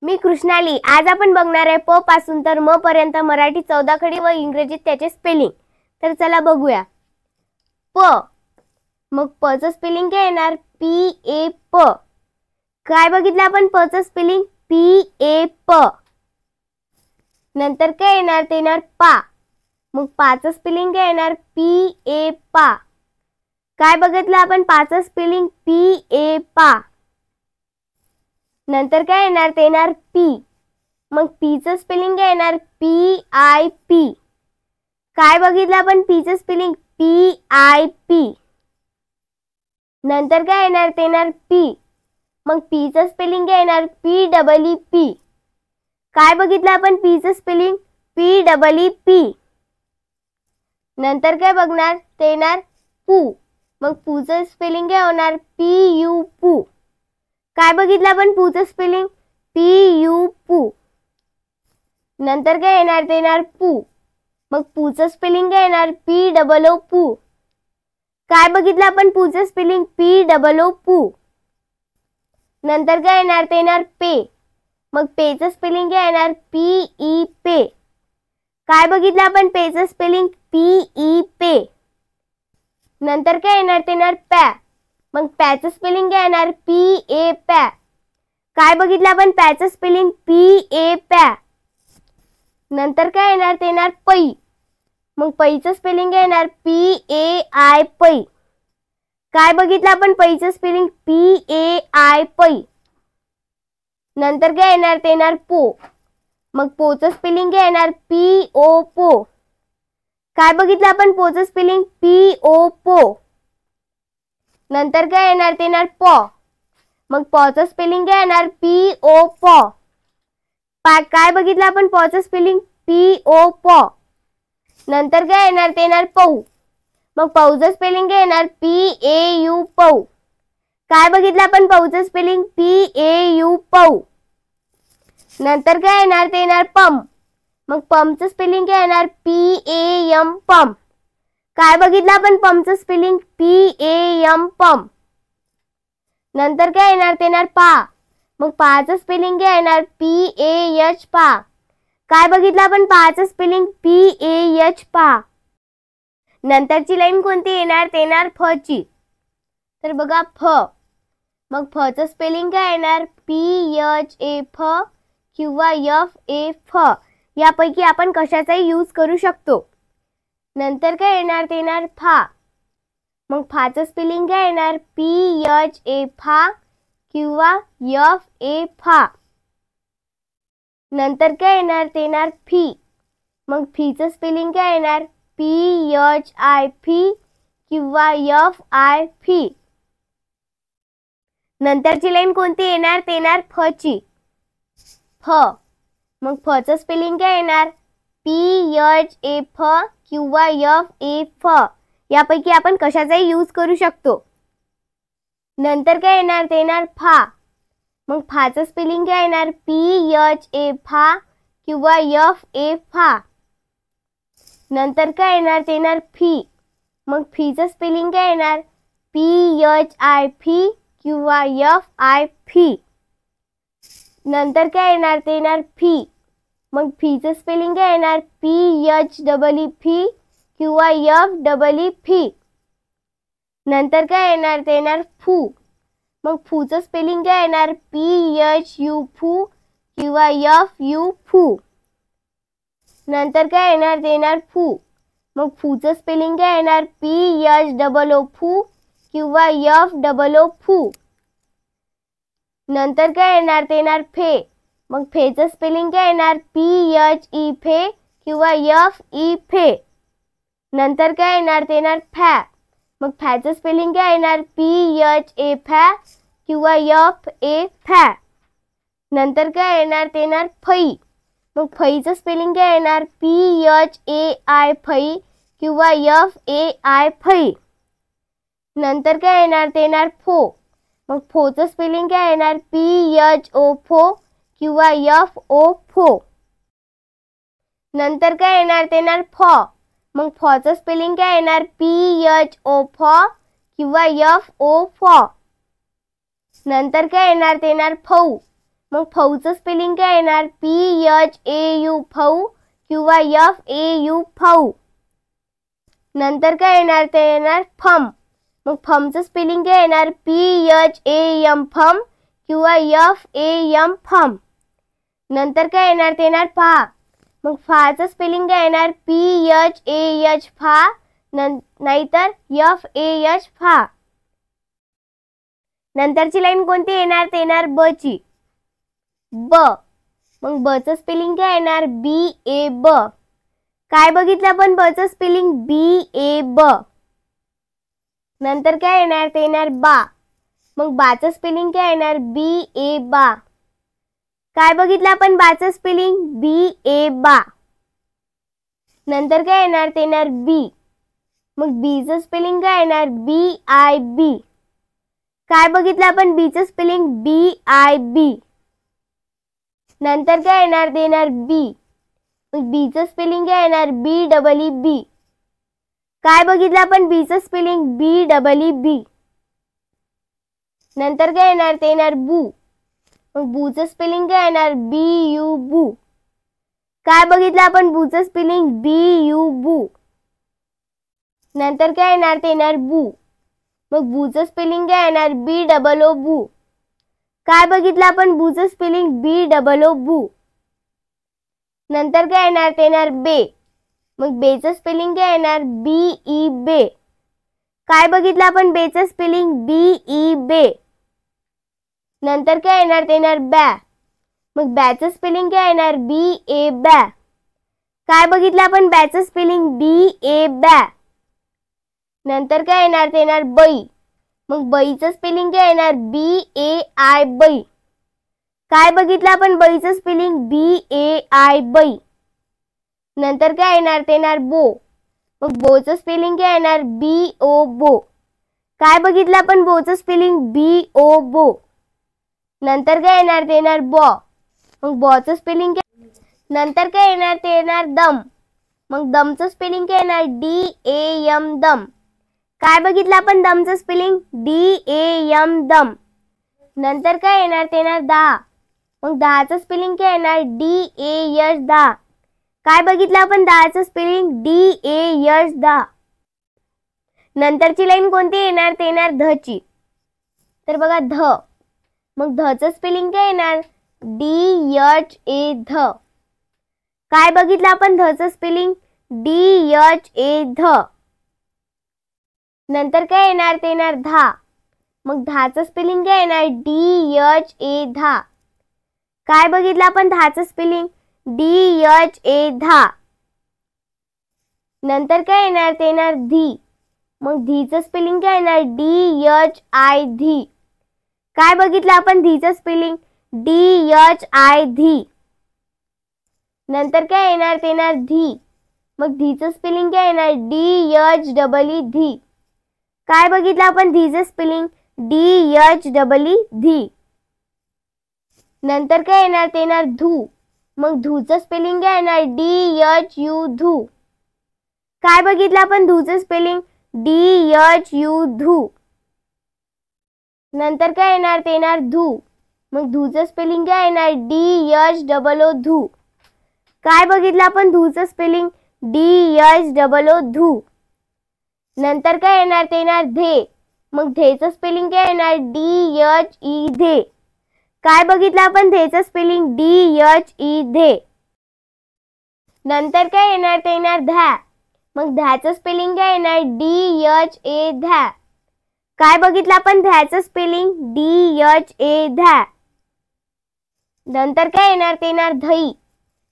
मी कृष्णाली। आज आपण बघणार आहे प पासून तर म पर्यंत मराठी 14 खडी व इंग्रजीत त्याचे स्पेलिंग। तर चला बघूया। प, मग प चं स्पेलिंग काय येणार? पी ए प। काय बघितलं आपण प चं स्पेलिंग? पी ए प। नंतर काय येणार? ते येणार पा। मग पा चं स्पेलिंग काय येणार? पी ए पा। काय बघितलं आपण पा चं स्पेलिंग? पी ए पा। नंतर काय येणार? ते येणार पी। मग पी चं स्पेलिंग काय येणार? P I P. काय बघितलं आपण पी चं स्पेलिंग? P I P. नंतर काय येणार? ते येणार पी। मग पी चं स्पेलिंग काय येणार? P double E P. काय बघितलं आपण पी चं spelling? P double E P. नंतर काय बघणार? ते येणार पू। मग पू चं स्पेलिंग काय होणार? पी यू पू। काय बघितलं आपण पू चं स्पेलिंग? पी यू पू। नंतर काय येणार? ते येणार पू। मग पू चं स्पेलिंग काय येणार? पी डबल ओ पू। काय बघितलं आपण पू चं स्पेलिंग? पी डबल ओ पू। नंतर काय येणार? ते येणार पे। मग पे चं स्पेलिंग काय येणार? पी ई पे। काय बघितलं आपण पे चं स्पेलिंग? पी ई पे। नंतर काय येणार? ते येणार पॅ। मग पॅचं स्पेलिंग काय येणार? पी ए पॅ। काय बघितलं आपण पॅचं स्पेलिंग? पी ए पॅ। नंतर काय येणार? ते येणार पै। मग पैचं स्पेलिंग काय येणार? पी ए आय पै। काय बघितलं आपण पैचं स्पेलिंग? पी ए आय पै। नंतर काय येणार? ते येणार पो। मग पोचं स्पेलिंग काय येणार? पी ओ पो। काय बघितलं आपण पोचं स्पेलिंग? पी ओ पो। नंतर काय येणार? ते येणार पॉ। मग पॉचं स्पेलिंग काय येणार? पी ओ पॉ। काय बघितलं आपण पॉचं स्पेलिंग? पी ओ पॉ। नंतर काय येणार? ते येणार पौ। मग पौचं स्पेलिंग काय येणार? पी ए यू पौ। काय बघितलं आपण पौचं स्पेलिंग? पी ए यू पौ। नंतर काय येणार? ते येणार पम। मग पमचं स्पेलिंग काय येणार? पी ए एम पम। काय बघितलं आपण पमचं स्पेलिंग? पी ए एम पम। नंतर काय येणार? ते येणार पा। मग पाचं स्पेलिंग काय येणार? पी ए एच पा। काय बघितलं आपण पाचं स्पेलिंग? पी ए एच पा। नंतरची लाईन कोणती येणार? ते येणार फ ची। तर बघा फ। मग फचं स्पेलिंग काय येणार? पी एच ए फ किंवा एफ ए फ। यापैकी आपण कशाचाही यूज करू शकतो। नंतर काय येणार? ते येणार फा। मग फाचं स्पेलिंग काय येणार? पी एच ए फा किंवा एफ ए फा। नंतर काय येणार? ते येणार फी। मग फीचं स्पेलिंग काय येणार? पी एच आय फी किंवा एफ आय फी। नंतरची लाईन कोणती येणार? ते येणार फ ची। फ। मग फचं स्पेलिंग काय येणार? पी एच ए फ किंवा एफ ए फ। यापैकी आपण कशाचाही यूज करू शकतो। नंतर काय येणार? ते येणार फा। मग फाचं स्पेलिंग काय येणार? पी एच ए फा किंवा एफ ए फा। नंतर काय येणार? ते येणार फी। मग फीचं स्पेलिंग काय येणार? पी एच आय फी किंवा एफ आय फी। नंतर काय येणार? ते येणार फी। मग फीचं स्पेलिंग काय येणार? P H double E fee किंवा एफ डबल ई फी। नंतर काय येणार? ते येणार फू। मग फूचं स्पेलिंग काय येणार? पी एच यू फू किंवा एफ यू फू। नंतर काय येणार? ते येणार फू। मग फूचं स्पेलिंग काय येणार? पी एच डबल ओ फू किंवा एफ डबल ओ फू। नंतर काय येणार? ते येणार फे। मग फेचं स्पेलिंग काय येणार? पी एच ई फे किंवा एफ ई फे। नंतर काय येणार? ते येणार फॅ। मग फॅचं स्पेलिंग काय येणार? पी एच ए फॅ किंवा एफ ए फॅ। नंतर काय येणार? ते येणार फई। मग फईचं स्पेलिंग काय येणार? P H A I Fai किंवा एफ ए आय फई। नंतर काय येणार? ते येणार फो। मग फोचं स्पेलिंग काय येणार? पी एच ओ फो किंवा एफ ओ फो। नंतर काय येणार? ते येणार फॉ। मग फॉचं स्पेलिंग काय येणार? पी एच ओ फॉ किंवा एफ ओ फॉ। नंतर काय येणार? ते येणार फौ। मग फौचं स्पेलिंग काय येणार? PHAU फौ किंवा FAU फौ. नंतर काय येणार? ते येणार फम. मग फमचं स्पेलिंग काय येणार? PHAM फम किंवा FAM फम. नंतर काय येणार? ते येणार फा. मग फाचं स्पेलिंग काय येणार? PHAH फा नाहीतर FAH फा. नंतरची लाईन कोणती येणार? ते येणार ब ची. ब. मग बचं स्पेलिंग काय येणार? BA ब. काय बघितलं आपण? बचं स्पेलिंग BA ब. नंतर काय येणार? ते येणार बा. मग बाचं स्पेलिंग काय येणार? BA बा. काय बघितलं आपण? बाचं स्पेलिंग BA बा. नंतर काय येणार? ते येणार बी. मग बीचं स्पेलिंग काय येणार? BI बी. काय बघितलं आपण? बीचं स्पेलिंग BI बी. नंतर काय येणार? ते येणार बी. मग बीचं स्पेलिंग काय येणार? BEE बी. काय बघितलं आपण? बीचं स्पेलिंग BEE बी. नंतर काय येणार? ते येणार बू. मग बूचं स्पेलिंग काय येणार? BU बू. काय बघितलं आपण? बूचं स्पेलिंग BU बू. नंतर काय येणार? ते येणार बू. मग बूचं स्पेलिंग काय येणार? BOO बू. काय बघितलं आपण? बूचं स्पेलिंग BOO बू. नंतर काय येणार? ते येणार बे. मग बेचं स्पेलिंग काय येणार? BE बे. काय बघितलं आपण? बेचं स्पेलिंग BE बे. नंतर काय येणार? ते येणार बॅ. मग बॅचं स्पेलिंग काय येणार? BA बॅ. काय बघितलं आपण? बॅचं स्पेलिंग BA बॅ. नंतर काय येणार? ते येणार बई. मग बईचं स्पेलिंग काय येणार? BAI बई. काय बघितलं आपण? बईचं स्पेलिंग BAI बई. नंतर काय येणार? ते येणार बो. मग बोचं स्पेलिंग काय येणार? BO बो. काय बघितलं आपण? बोचं स्पेलिंग BO बो. नंतर काय येणार? ते येणार बॉ. मग बॉचं स्पेलिंग काय? नंतर काय येणार? ते येणार दम. मग दमचं स्पेलिंग काय येणार? DAM दम. काय बघितलं आपण? दमचं स्पेलिंग DAM दम. नंतर काय येणार? ते येणार दहा. मग दहाचं स्पेलिंग काय येणार? DAH दहा. काय बघितलं आपण? दहाचं स्पेलिंग DAH दहा. नंतरची लाईन कोणती येणार? ते येणार ध ची. तर बघा ध. मग धचं स्पेलिंग काय येणार? DHA ध. काय बघितलं आपण? धचं स्पेलिंग DHA ध. नंतर काय येणार? ते येणार धा. मग धाचं स्पेलिंग काय येणार? DHA धा. काय बघितलं आपण? धाचं स्पेलिंग DHA धा. नंतर काय येणार? ते येणार धी. मग धीचं स्पेलिंग काय येणार? DHI धी. काय बघितलं आपण? धीचं स्पेलिंग DHI धी. नंतर काय येणार? ते येणार धी. मग धीचं स्पेलिंग काय येणार? DHEE धी. काय बघितलं आपण? धीचं स्पेलिंग DHEE धी. नंतर काय येणार? ते येणार धू. मग धूचं स्पेलिंग काय येणार? DHU धू. काय बघितलं आपण? धूचं स्पेलिंग DHU धू. नंतर काय येणार? ते येणार धू. मग धूचं स्पेलिंग काय येणार? DHOO धू. काय बघितलं आपण? धूचं स्पेलिंग DHOO धू. नंतर काय येणार? ते येणार धे. मग धेचं स्पेलिंग काय येणार? DHE धे. काय बघितलं आपण? धेचं स्पेलिंग DHE धे. नंतर काय येणार? ते येणार ध्या. मग ध्याचं स्पेलिंग काय येणार? DHA ध्या. काय बघितलं आपण? ध्याचं स्पेलिंग DHA ध्या. नंतर काय येणार? ते येणार दही.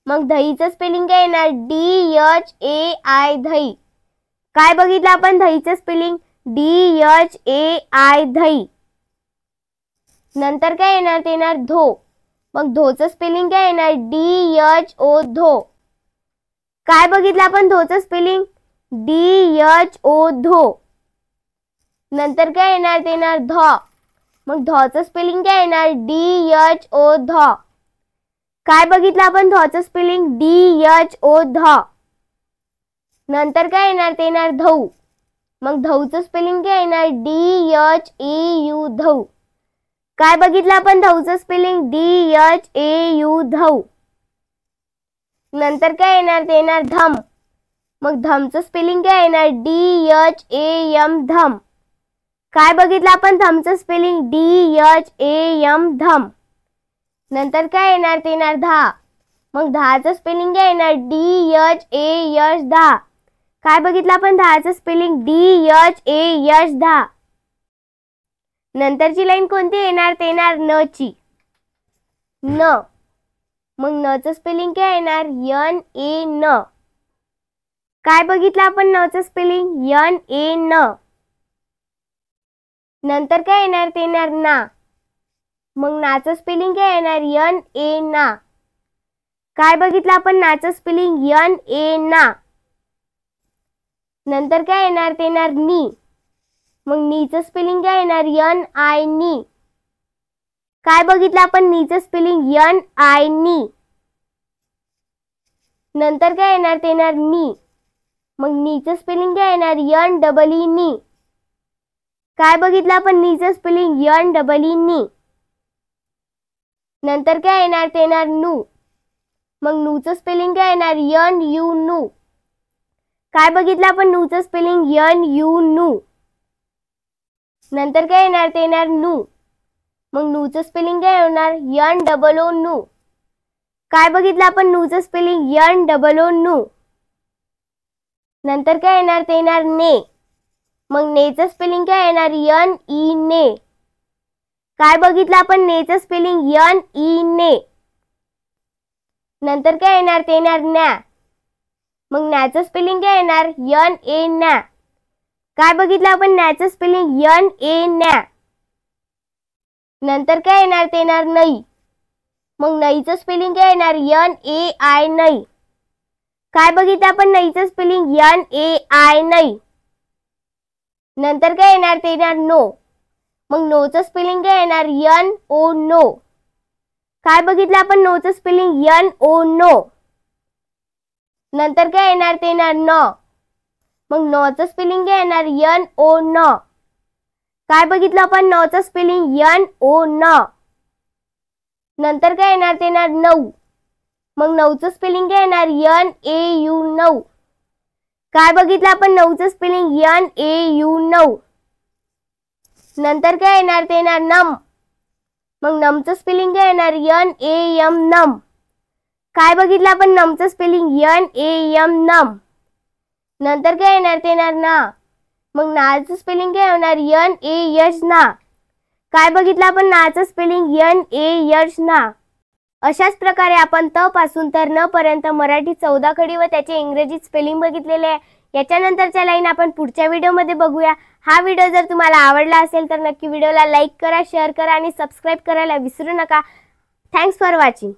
मग दहीचं स्पेलिंग काय येणार? DHAI दही. काय बघितलं आपण? दहीचं स्पेलिंग DHAI दही. नंतर काय येणार? ते येणार धो. मग धोचं स्पेलिंग काय येणार? DHO धो. काय बघितलं आपण? धोचं स्पेलिंग DHO धो. नंतर काय येणार? ते येणार ध. मग धचं स्पेलिंग काय येणार? DHO ध. काय बघितलं आपण? धचं स्पेलिंग DHO ध. नंतर काय येणार? ते येणार धऊ. मग धऊचं स्पेलिंग काय येणार? DHEU धऊ. काय बघितलं आपण धाऊचं स्पेलिंग DHAU धाऊ. नंतर काय येणार ते येणार धम. मग धमचं स्पेलिंग काय येणार DHAM धम. काय बघितलं आपण धमचं स्पेलिंग DHAM धम. नंतर काय येणार ते येणार धा. मग धाचं स्पेलिंग काय येणार DHAH धा. काय बघितलं आपण धाचं स्पेलिंग DHAH धा. नंतरची लाईन कोणती येणार ते येणार न ची. न. मग नचं स्पेलिंग काय येणार NAN. काय बघितलं आपण नचं स्पेलिंग NAN. नंतर काय येणार ते येणार ना. मग नाचं स्पेलिंग काय येणार NA ना. काय बघितलं आपण नाचं स्पेलिंग NA ना. नंतर काय येणार ते येणार नी. मग नीचं स्पेलिंग काय येणार NI नी. काय बघितलं आपण नीचं स्पेलिंग NI नी. नंतर काय येणार ते येणार नी. मग नीचं स्पेलिंग काय येणार NEE नी. काय बघितलं आपण नीचं स्पेलिंग NEE नी. नंतर काय येणार ते येणार नू. मग नूचं स्पेलिंग काय येणार NU नू. काय बघितलं आपण नूचं स्पेलिंग NU नू. नंतर काय येणार ते येणार नू. मग नूचं स्पेलिंग काय होणार NOO नू. काय बघितलं आपण नूचं स्पेलिंग NOO नू. नंतर काय येणार ते येणार ने. मग नेचं स्पेलिंग काय येणार NE ने. काय बघितलं आपण नेचं स्पेलिंग NE ने. नंतर काय येणार ते येणार न्या. मग न्याचं स्पेलिंग काय येणार NA न्या. काय बघितलं आपण न्याचं स्पेलिंग NA न्या. नंतर काय येणार ते येणार नई. मग नईचं स्पेलिंग काय येणार NAI नई. काय बघितलं आपण नईचं स्पेलिंग NAI नई. नंतर काय येणार ते येणार नो. मग नोचं स्पेलिंग काय येणार NO नो. काय बघितलं आपण नोचं स्पेलिंग NO नो. नंतर काय येणार ते येणार न. मग नोचं स्पेलिंग काय येणार NO न. काय बघितलं आपण नोचं स्पेलिंग NO न. नंतर काय येणार ते येणार नऊ. मग नऊचं स्पेलिंग काय येणार NAU नऊ. काय बघितलं आपण नऊचं स्पेलिंग NAU नऊ. नंतर काय येणार ते येणार नम. मग नमचं स्पेलिंग काय येणार NAM नम. काय बघितलं आपण नमचं स्पेलिंग NAM नम. नंतर काय येणार ते येणार ना. मग नाचं स्पेलिंग काय होणार NAH ना. काय बघितलं आपण नाचं स्पेलिंग NAH ना. अशाच प्रकारे आपण त पासून तर न पर्यंत मराठी 14 खडी व त्याचे इंग्रजी स्पेलिंग बघितलेले आहे. याच्यानंतरच्या लाईन आपण पुढच्या व्हिडिओमध्ये बघूया. हा व्हिडिओ जर तुम्हाला आवडला असेल तर नक्की व्हिडिओला लाईक करा, शेअर करा आणि सबस्क्राईब करायला विसरू नका. Thanks for watching.